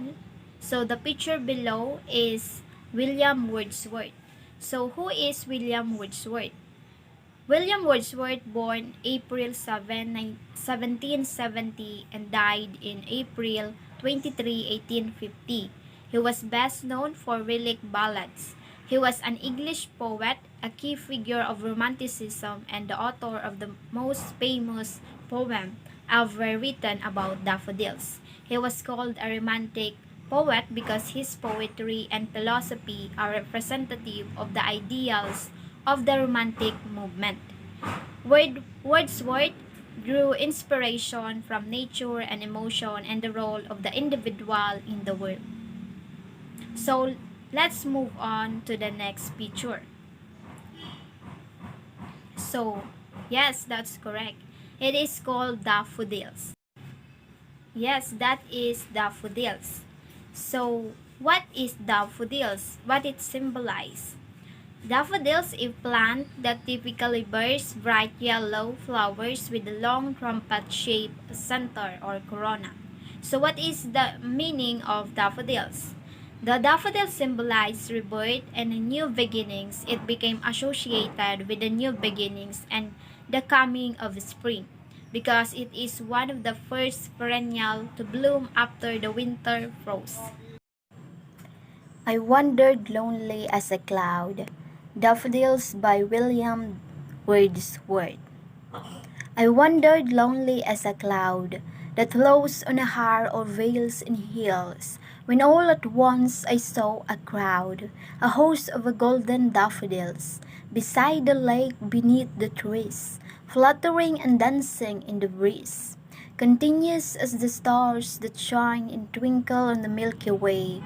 one. So the picture below is William Wordsworth. So who is William Wordsworth? William Wordsworth, born April 7, 1770 and died in April 23, 1850. He was best known for lyric ballads. He was an English poet, a key figure of Romanticism, and the author of the most famous poem ever written about daffodils. He was called a romantic poet because his poetry and philosophy are representative of the ideals of the Romantic movement. Wordsworth drew inspiration from nature and emotion and the role of the individual in the world. So let's move on to the next picture. So, yes, that's correct. It is called daffodils. Yes, that is daffodils. So, what is daffodils? What it symbolizes? Daffodils is a plant that typically bears bright yellow flowers with a long trumpet-shaped center or corona. So what is the meaning of daffodils? The daffodils symbolize rebirth and new beginnings. It became associated with the new beginnings and the coming of spring because it is one of the first perennial to bloom after the winter frost. I wandered lonely as a cloud. Daffodils by William Wordsworth. I wandered lonely as a cloud that flows on a hair or veils in hills, when all at once I saw a crowd, a host of golden daffodils, beside the lake beneath the trees, fluttering and dancing in the breeze, continuous as the stars that shine and twinkle on the Milky Way.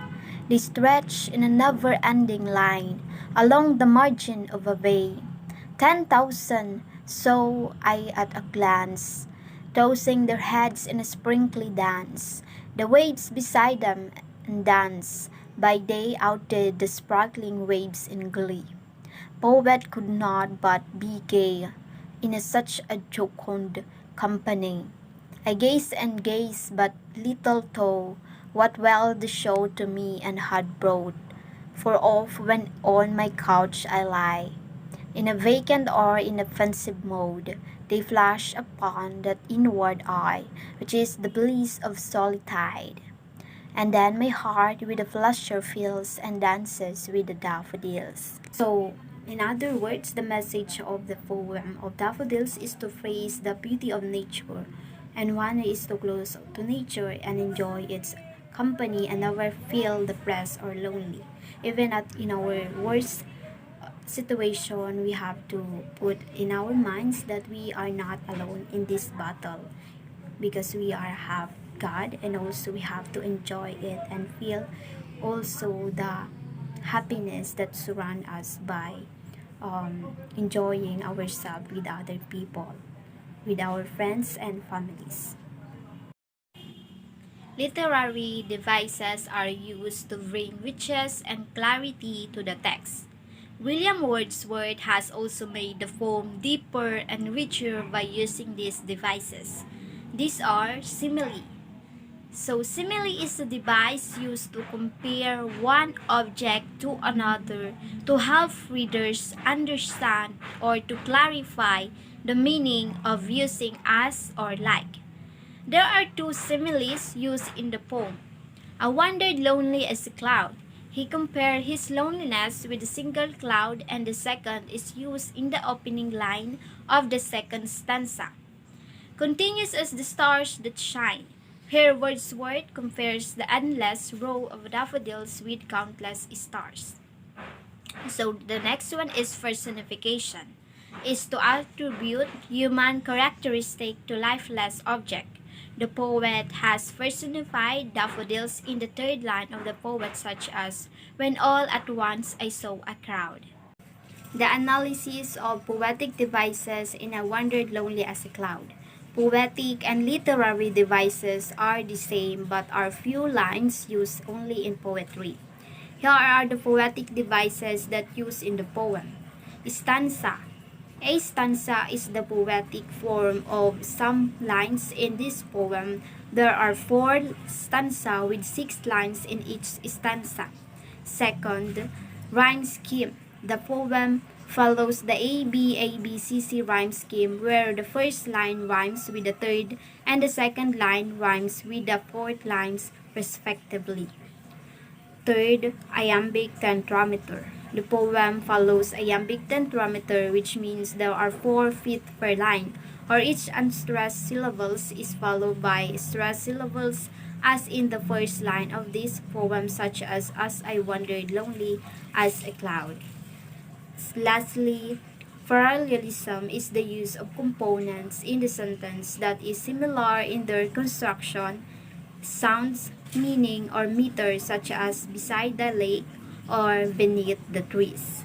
They stretch in a never-ending line along the margin of a bay. 10,000 saw I at a glance, tossing their heads in a sprinkly dance. The waves beside them and dance by day outdid the sparkling waves in glee. Poet could not but be gay in such a jocund company. I gazed and gazed, but little thought what well the show to me and had brought. For oft when on my couch I lie, in a vacant or in a pensive mode, they flash upon that inward eye, which is the bliss of solitude. And then my heart with a flutter fills and dances with the daffodils. So, in other words, the message of the poem of daffodils is to praise the beauty of nature, and one is to close to nature and enjoy its company and never feel depressed or lonely. Even in our worst situation, we have to put in our minds that we are not alone in this battle because we have God, and also we have to enjoy it and feel also the happiness that surround us by enjoying ourselves with other people, with our friends and families. Literary devices are used to bring richness and clarity to the text. William Wordsworth has also made the poem deeper and richer by using these devices. These are simile. So simile is a device used to compare one object to another to help readers understand or to clarify the meaning of using as or like. There are two similes used in the poem. I wandered lonely as a cloud. He compared his loneliness with a single cloud, and the second is used in the opening line of the second stanza. Continuous as the stars that shine. Here Wordsworth compares the endless row of daffodils with countless stars. So the next one is personification. Is to attribute human characteristic to lifeless object. The poet has personified daffodils in the third line of the poem, such as, "When all at once I saw a crowd." The analysis of poetic devices in I Wandered Lonely as a Cloud. Poetic and literary devices are the same but are few lines used only in poetry. Here are the poetic devices that used in the poem. Stanza. A stanza is the poetic form of some lines in this poem. There are 4 stanzas with 6 lines in each stanza. Second, rhyme scheme. The poem follows the ABABCC rhyme scheme where the first line rhymes with the third and the second line rhymes with the fourth lines respectively. Third, iambic tetrameter. The poem follows iambic tetrameter, which means there are 4 feet per line, or each unstressed syllables is followed by stressed syllables, as in the first line of this poem, such as I wandered lonely as a cloud. Lastly, parallelism is the use of components in the sentence that is similar in their construction, sounds, meaning, or meter, such as beside the lake or beneath the trees.